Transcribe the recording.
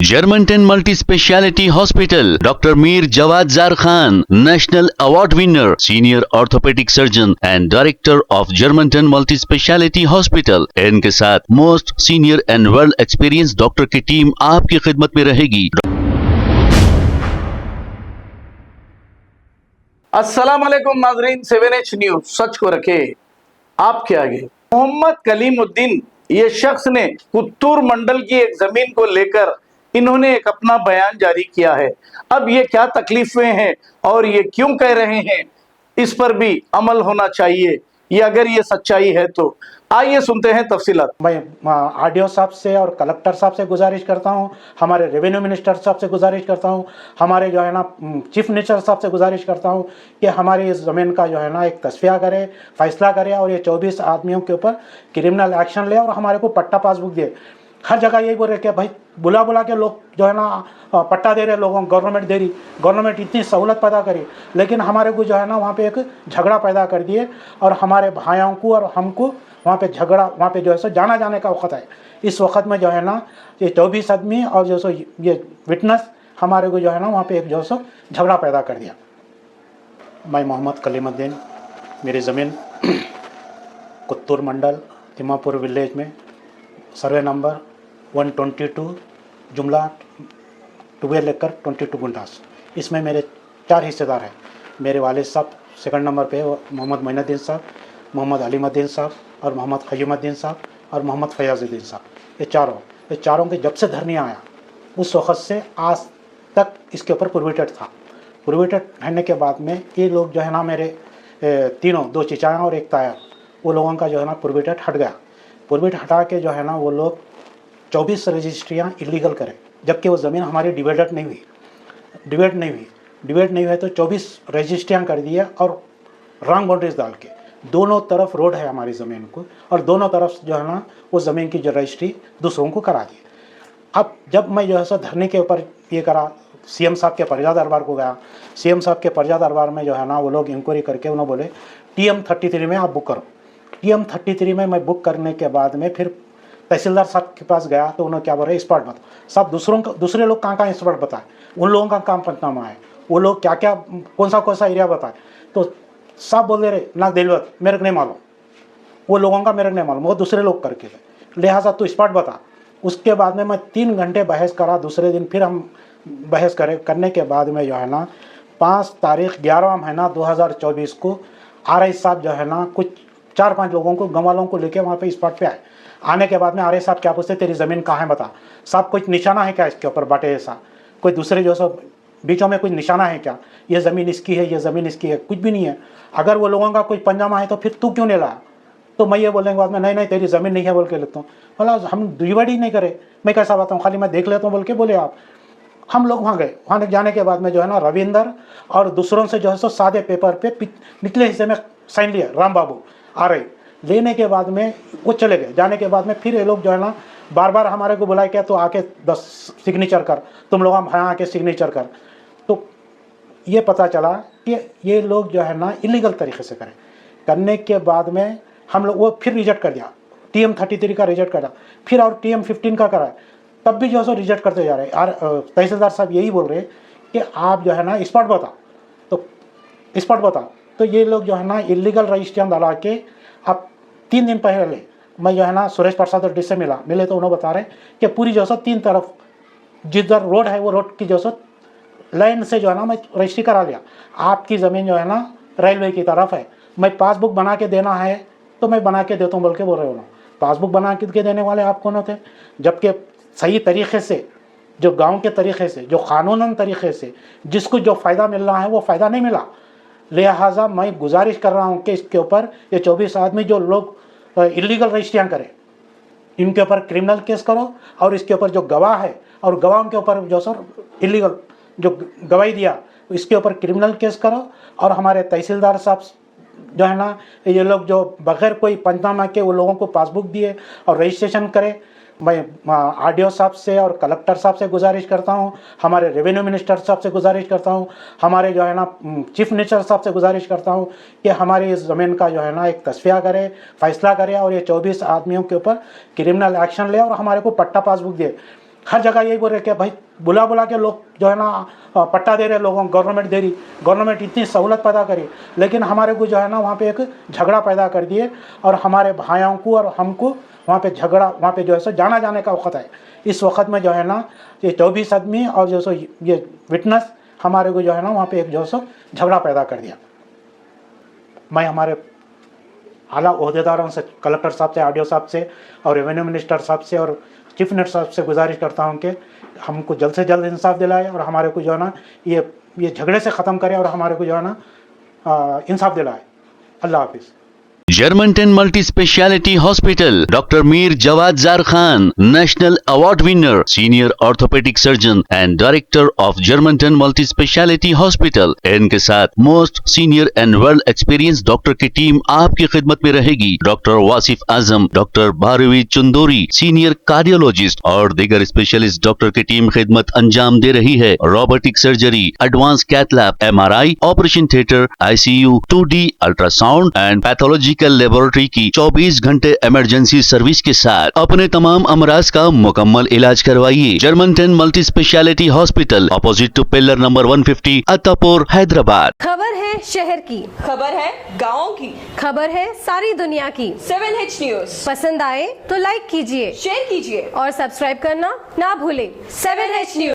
Germantown Multi Speciality Hospital, Dr. Mir Jawad Zar Khan, National Award winner, Senior Orthopedic Surgeon and Director of Germantown Multi Speciality Hospital. इनके साथ most senior and world experience doctor की team आपकी खिदमत में रहेगी। अस्सलाम वालेकुम नाजरीन, 7H न्यूज सच को रखे आपके आगे। मोहम्मद कलीमुद्दीन ये शख्स ने कुत्तूर मंडल की एक जमीन को लेकर इन्होंने एक अपना बयान जारी किया है। अब ये क्या तकलीफें हैं और ये क्यों कह रहे हैं, इस पर भी अमल होना चाहिए। ये अगर ये सच्चाई है तो आइए सुनते हैं तफसीलात। मैं आरडीओ साहब से और कलेक्टर साहब से गुजारिश करता हूं, हमारे रेवेन्यू मिनिस्टर साहब से गुजारिश करता हूं, हमारे जो है ना चीफ मिनिस्टर साहब से गुजारिश करता हूं कि हमारी इस ज़मीन का जो है ना एक तस्फिया करे, फैसला करे और ये 24 आदमियों के ऊपर क्रिमिनल एक्शन ले और हमारे को पट्टा पासबुक दे। हर जगह यही बोल रहे कि भाई बुला बुला के लोग जो है ना पट्टा दे रहे लोगों को, गवर्नमेंट दे रही, गवर्नमेंट इतनी सहूलत पैदा करी, लेकिन हमारे को जो है ना वहाँ पे एक झगड़ा पैदा कर दिए और हमारे भाइयों को और हमको वहाँ पे झगड़ा, वहाँ पे जो है सो जाने का वक्त है। इस वक्त में जो है ना ये 24 आदमी और जो सो ये विटनेस हमारे को जो है ना वहाँ पे एक जो सो झगड़ा पैदा कर दिया। मैं मोहम्मद कलीमुद्दीन, मेरी ज़मीन कुत्तूर मंडल तिमापुर विलेज में सर्वे नंबर 122 जुमला 12 एकड़ 22 गुंटास। इसमें मेरे 4 हिस्सेदार हैं। मेरे वालिद साहब सेकंड नंबर पे मोहम्मद मोइनुद्दीन साहब, मोहम्मद अलीमुद्दीन साहब और मोहम्मद क़य्युमुद्दीन साहब और मोहम्मद फयाजुद्दीन साहब। ये चारों के जब से धरनिया आया उस वक़्त से आज तक इसके ऊपर प्रोहिबिटेड था। प्रोहिबिटेड रहने के बाद में ये लोग जो है ना मेरे तीनों, 2 चिचाएँ और 1 ताया, वो लोगों का जो है ना प्रोहिबिटेड हट गया। प्रोहिबिट हटा के जो है ना वो लोग 24 रजिस्ट्रियाँ इलीगल करें, जबकि वो ज़मीन हमारी डिवाइड नहीं हुई तो 24 रजिस्ट्रियाँ कर दिए और रॉन्ग बाउंड्रीज डाल के दोनों तरफ रोड है हमारी ज़मीन को और दोनों तरफ जो है ना वो ज़मीन की जो रजिस्ट्री दूसरों को करा दी। अब जब मैं जो है सो धरने के ऊपर ये करा, सीएम साहब के प्रजा दरबार को गया। सीएम साहब के प्रजा दरबार में जो है ना वो लोग इंक्वायरी करके उन्होंने बोले TM 33 में आप बुक करो। TM 33 में मैं बुक करने के बाद में फिर तहसीलदार साहब के पास गया तो उन्होंने क्या बोल रहे स्पॉट बता। सब दूसरे लोग कहाँ स्पॉट बताए, उन लोगों का काम पंचनामा है, वो लोग क्या क्या कौन सा एरिया बताए, तो सब बोल दे रहे ना दिलवत मेरे को नहीं मालूम, वो लोगों का मेरे को नहीं मालूम, वो दूसरे लोग करके गए, लिहाजा तू स्पॉट बता। उसके बाद में मैं 3 घंटे बहस करा। दूसरे दिन फिर हम बहस करने के बाद में जो है ना 5 तारीख 11वां महीना 2024 को RI साहब जो है ना कुछ 4-5 लोगों को, गाँव वालों को लेके वहाँ पे स्पॉट पे आए। आने के बाद में RI साहब क्या पूछते तेरी ज़मीन कहाँ है बता, साहब कुछ निशाना है क्या इसके ऊपर बाटे ऐसा, कोई दूसरे जो सब बीचों में कुछ निशाना है क्या, ये ज़मीन इसकी है, ये ज़मीन इसकी है, कुछ भी नहीं है। अगर वो लोगों का कोई पंजामा है तो फिर तू क्यों नहीं लाया, तो मैं ये बोलने के बाद में नहीं तेरी ज़मीन नहीं है बोल के लेता हूँ। बोला हम डिवाइड ही नहीं करे, मैं कैसा बात हूँ, खाली मैं देख लेता हूँ बोल के बोले आप। हम लोग वहाँ गए, वहाँ जाने के बाद में जो है ना रविंदर और दूसरों से जो है सो सादे पेपर पे निचले हिस्से में साइन लिया, राम बाबू RI लेने के बाद में वो चले गए। जाने के बाद में फिर ये लोग जो है ना बार बार हमारे को बुलाए क्या तो आके 10 सिग्नेचर कर, तुम लोग हम यहाँ आके सिग्नेचर कर। तो ये पता चला कि ये लोग जो है ना इलीगल तरीके से करें। करने के बाद में हम लोग वो फिर रिजेक्ट कर दिया, TM 33 का रिजेक्ट कर दिया, फिर और TM 15 का करा, तब भी जो है सो रिजेक्ट करते जा रहे हैं। तहसीलदार साहब यही बोल रहे कि आप जो है ना स्पॉट बता, तो ये लोग जो है ना इलीगल रजिस्ट्रियाँ डाला के। अब 3 दिन पहले मैं जो है ना सुरेश प्रसाद रेड्डी से मिले तो उन्होंने बता रहे कि पूरी जो है 3 तरफ जिधर रोड है वो रोड की जो है लाइन से जो है ना मैं रजिस्ट्री करा लिया। आपकी ज़मीन जो है ना रेलवे की तरफ है, मैं पासबुक बना के देना है तो मैं बना के देता हूँ बोल के बोल रहे हो ना। पासबुक बना के देने वाले आप कौन होते, जबकि सही तरीके से जो गाँव के तरीके से, जो कानूनन तरीके से जिसको जो फ़ायदा मिल रहा है वो फ़ायदा नहीं मिला। लिहाजा मैं गुजारिश कर रहा हूँ कि इसके ऊपर ये 24 आदमी जो लोग इलीगल रजिस्ट्रियाँ करें इनके ऊपर क्रिमिनल केस करो और इसके ऊपर जो गवाह है और गवाहों के ऊपर जो सर इलीगल जो गवाही दिया इसके ऊपर क्रिमिनल केस करो। और हमारे तहसीलदार साहब जो है ना ये लोग जो बगैर कोई पंचनामा के वो लोगों को पासबुक दिए और रजिस्ट्रेशन करें। मैं आरडीओ साहब से और कलेक्टर साहब से गुजारिश करता हूं, हमारे रेवेन्यू मिनिस्टर साहब से गुजारिश करता हूं, हमारे जो है ना चीफ मिनिस्टर साहब से गुजारिश करता हूं कि हमारी इस ज़मीन का जो है ना एक तस्फिया करे, फैसला करे और ये 24 आदमियों के ऊपर क्रिमिनल एक्शन ले और हमारे को पट्टा पासबुक दे। हर जगह यही बोल रहे कि भाई बुला बुला के लोग जो है ना पट्टा दे रहे लोगों को, गवर्नमेंट दे रही, गवर्नमेंट इतनी सहूलत पैदा करी, लेकिन हमारे को जो है ना वहाँ पे एक झगड़ा पैदा कर दिए और हमारे भाइयों को और हमको वहाँ पे झगड़ा, वहाँ पे जो है सो जाना जाने का वक्त है। इस वक्त में जो है ना ये 24 आदमी और जो सो ये विटनेस हमारे को जो है ना वहाँ पे एक जो सो झगड़ा पैदा कर दिया। मैं हमारे आला ओहदेदारों से, कलेक्टर साहब से, आरडीओ साहब से और रेवेन्यू मिनिस्टर साहब से और चीफ मिनिस्टर साहब से गुजारिश करता हूँ कि हमको जल्द से जल्द इंसाफ दिलाए और हमारे को जो है ना ये झगड़े से ख़त्म करे और हमारे को जो है ना इंसाफ दिलाए। अल्लाह हाफिज़। Germantown Multi Speciality Hospital, Dr. Mir Jawad Zar Khan, National Award winner, Senior Orthopedic Surgeon and Director of Germantown Multi Speciality Hospital। इनके साथ most senior and world experience doctor की टीम आपकी खिदमत में रहेगी। Doctor Wasif Azam, doctor Bharvi Chandori, senior cardiologist और दीगर specialist doctor की टीम खिदमत अंजाम दे रही है। Robotic surgery, advance cath lab, MRI, operation theatre, ICU, 2D ultrasound and pathological laboratory की 24 घंटे इमरजेंसी सर्विस के साथ अपने तमाम अमराज का मुकम्मल इलाज करवाइए। Germanten multi speciality hospital, opposite to pillar number 150, Attapur, Hyderabad. खबर है शहर की, खबर है गाँव की, खबर है सारी दुनिया की। 7H न्यूज पसंद आए तो लाइक कीजिए, शेयर कीजिए और सब्सक्राइब करना ना भूलें। 7H news.